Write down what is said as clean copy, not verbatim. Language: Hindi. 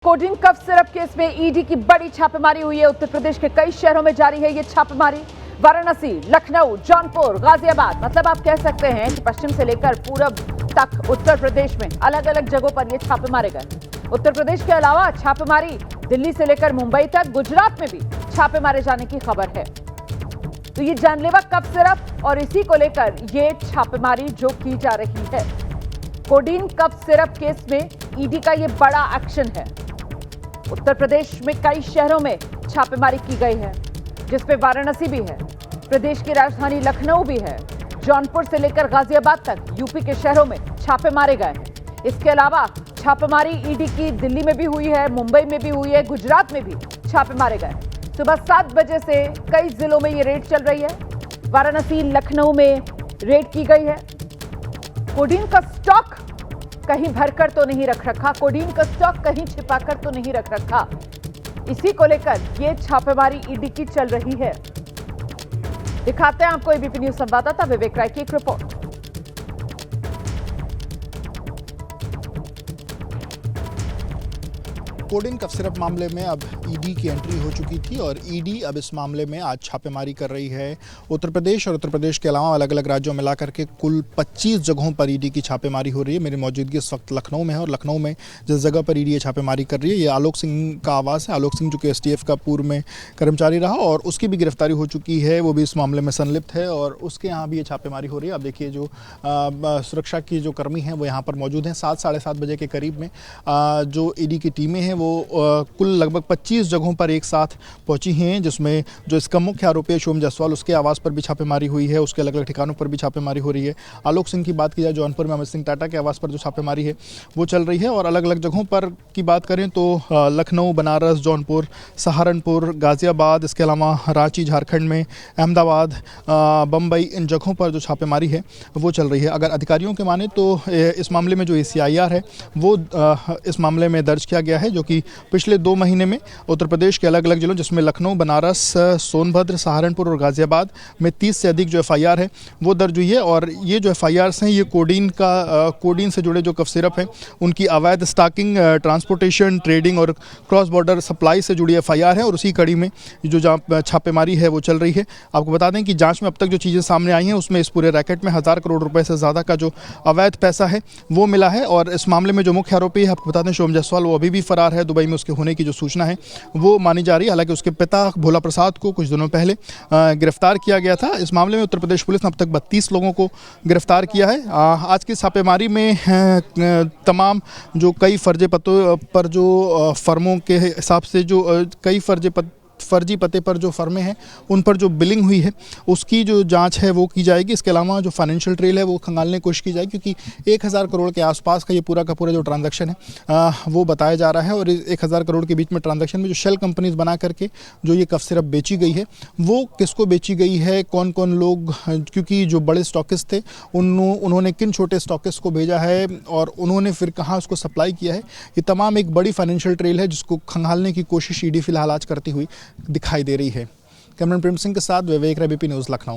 कोडिन कफ सिरप केस में ईडी की बड़ी छापेमारी हुई है। उत्तर प्रदेश के कई शहरों में जारी है ये छापेमारी। वाराणसी, लखनऊ, जौनपुर, गाजियाबाद, मतलब आप कह सकते हैं कि पश्चिम से लेकर पूरब तक उत्तर प्रदेश में अलग अलग जगहों पर ये छापे मारे गए। उत्तर प्रदेश के अलावा छापेमारी दिल्ली से लेकर मुंबई तक, गुजरात में भी छापे मारे जाने की खबर है। तो ये जानलेवा कफ सिरप और इसी को लेकर ये छापेमारी जो की जा रही है। कोडिन कफ सिरप केस में ईडी का ये बड़ा एक्शन है। उत्तर प्रदेश में कई शहरों में छापेमारी की गई है, जिसमें वाराणसी भी है, प्रदेश की राजधानी लखनऊ भी है, जौनपुर से लेकर गाजियाबाद तक यूपी के शहरों में छापे मारे गए हैं। इसके अलावा छापेमारी ईडी की दिल्ली में भी हुई है, मुंबई में भी हुई है, गुजरात में भी छापे मारे गए। सुबह 7 बजे से कई जिलों में ये रेड चल रही है। वाराणसी, लखनऊ में रेड की गई है। कोडीन का स्टॉक कहीं भरकर तो नहीं रख रखा, कोडीन का स्टॉक कहीं छिपाकर तो नहीं रख रखा। इसी को लेकर ये छापेमारी ईडी की चल रही है। दिखाते हैं आपको एबीपी न्यूज संवाददाता विवेक राय की एक रिपोर्ट। कोडिन कफ सिरप मामले में अब ईडी की एंट्री हो चुकी थी और ईडी अब इस मामले में आज छापेमारी कर रही है। उत्तर प्रदेश और उत्तर प्रदेश के अलावा अलग अलग राज्यों में मिलाकर के कुल 25 जगहों पर ईडी की छापेमारी हो रही है। मेरी मौजूदगी इस वक्त लखनऊ में है और लखनऊ में जिस जगह पर ईडी छापेमारी कर रही है ये आलोक सिंह का आवास है। आलोक सिंह जो कि एसटीएफ का पूर्व में कर्मचारी रहा और उसकी भी गिरफ्तारी हो चुकी है, वो भी इस मामले में संलिप्त है और उसके यहाँ भी ये छापेमारी हो रही है। अब देखिए जो सुरक्षा की जो कर्मी हैं वो यहाँ पर मौजूद हैं। 7 साढ़े 7 बजे के करीब में जो ईडी की टीमें हैं वो कुल लगभग 25 जगहों पर एक साथ पहुंची हैं, जिसमें जो इसका मुख्य आरोपी है सोम जायसवाल, उसके आवास पर भी छापेमारी हुई है, उसके अलग अलग ठिकानों पर भी छापेमारी हो रही है। आलोक सिंह की बात की जाए, जौनपुर में अमित सिंह टाटा के आवास पर जो छापेमारी है वो चल रही है। और अलग अलग जगहों पर की बात करें तो लखनऊ, बनारस, जौनपुर, सहारनपुर, गाजियाबाद, इसके अलावा रांची झारखंड में, अहमदाबाद, बम्बई, इन जगहों पर जो छापेमारी है वो चल रही है। अगर अधिकारियों के माने तो इस मामले में जो ACIR है वो इस मामले में दर्ज किया गया है, जो कि पिछले 2 महीने में उत्तर प्रदेश के अलग अलग जिलों जिसमें लखनऊ, बनारस, सोनभद्र, सहारनपुर और गाजियाबाद में 30 से अधिक जो FIR है वो दर्ज हुई है। और ये जो FIRs हैं ये कोडीन से जुड़े जो कफ सिरप हैं उनकी अवैध स्टॉकिंग, ट्रांसपोर्टेशन, ट्रेडिंग और क्रॉस बॉर्डर सप्लाई से जुड़ी FIR है और उसी कड़ी में जो छापेमारी है वो चल रही है। आपको बता दें कि जाँच में अब तक जो चीज़ें सामने आई हैं उसमें इस पूरे रैकेट में 1000 करोड़ रुपये से ज़्यादा का जो अवैध पैसा है वो मिला है। और इस मामले में जो मुख्य आरोपी है, आपको बता दें सोम जायसवाल, वो अभी भी फरार है। दुबई में उसके होने की जो सूचना है वो मानी जा रही है। हालांकि उसके पिता भोला प्रसाद को कुछ दिनों पहले गिरफ्तार किया गया था। इस मामले में उत्तर प्रदेश पुलिस ने अब तक 32 लोगों को गिरफ्तार किया है। आज की छापेमारी में तमाम जो कई फर्जी पतों पर जो फर्मों के हिसाब से जो कई फर्जी पते पर जो फर्में हैं उन पर जो बिलिंग हुई है उसकी जो जांच है वो की जाएगी। इसके अलावा जो फाइनेंशियल ट्रेल है वो खंगालने की कोशिश की जाएगी, क्योंकि 1000 करोड़ के आसपास का ये पूरा का पूरा जो ट्रांजैक्शन है वो बताया जा रहा है। और 1000 करोड़ के बीच में ट्रांजैक्शन में जो शेल कंपनीज बना करके जो ये कफ सिरप बेची गई है वो किसको बेची गई है, कौन कौन लोग, क्योंकि जो बड़े स्टॉकिस्ट थे उन्होंने किन छोटे स्टॉकिस्ट को भेजा है और उन्होंने फिर कहाँ उसको सप्लाई किया है, ये तमाम एक बड़ी फाइनेंशियल ट्रेल है जिसको खंगालने की कोशिश ईडी फिलहाल आज करती हुई दिखाई दे रही है। कैमरामैन प्रेम सिंह के साथ विवेक राय, एबीपी न्यूज़, लखनऊ।